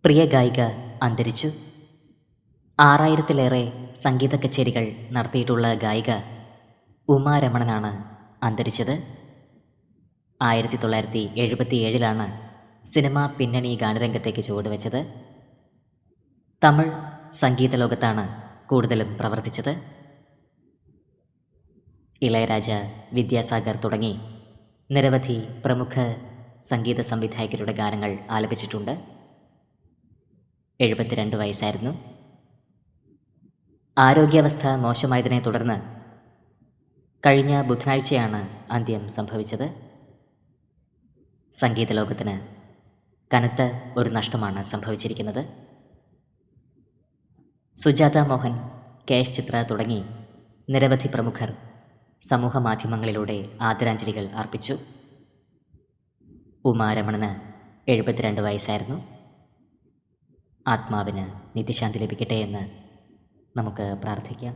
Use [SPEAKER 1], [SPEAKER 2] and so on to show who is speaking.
[SPEAKER 1] പ്രിയ ഗായിക അന്തരിച്ചു. 6000-ലേറെ സംഗീത കച്ചേരികൾ നടത്തിയിട്ടുള്ള ഗായിക ഉമാ രമണനാണ് അന്തരിച്ചത്. 1977 സിനിമ പിന്നണി ഗാനരംഗത്തേക്ക് ചുവടുവെച്ചത്. തമിഴ് സംഗീത ലോകത്താണ് കൂടുതലും പ്രവർത്തിച്ചത്. ഇളയരാജ, വിദ്യാസാഗർ തുടങ്ങി നിരവധി പ്രമുഖ സംഗീത സംവിധായകരുടെ ഗാനങ്ങൾ ആലപിച്ചിട്ടുണ്ട്. 72 വയസ്സായിരുന്നു. ആരോഗ്യാവസ്ഥ മോശമായതിനെ തുടർന്ന് കഴിഞ്ഞ ബുധനാഴ്ചയാണ് അന്ത്യം സംഭവിച്ചത്. സംഗീത ലോകത്തിന് കനത്ത ഒരു നഷ്ടമാണ് സംഭവിച്ചിരിക്കുന്നത്. സുജാത മോഹൻ, KS ചിത്ര തുടങ്ങി നിരവധി പ്രമുഖർ സമൂഹ മാധ്യമങ്ങളിലൂടെ ആദരാഞ്ജലികൾ അർപ്പിച്ചു. ഉമാ രമണന് 72 വയസ്സായിരുന്നു. ആത്മാവിന് നിത്യശാന്തി ലഭിക്കട്ടെ എന്ന് നമുക്ക് പ്രാർത്ഥിക്കാം.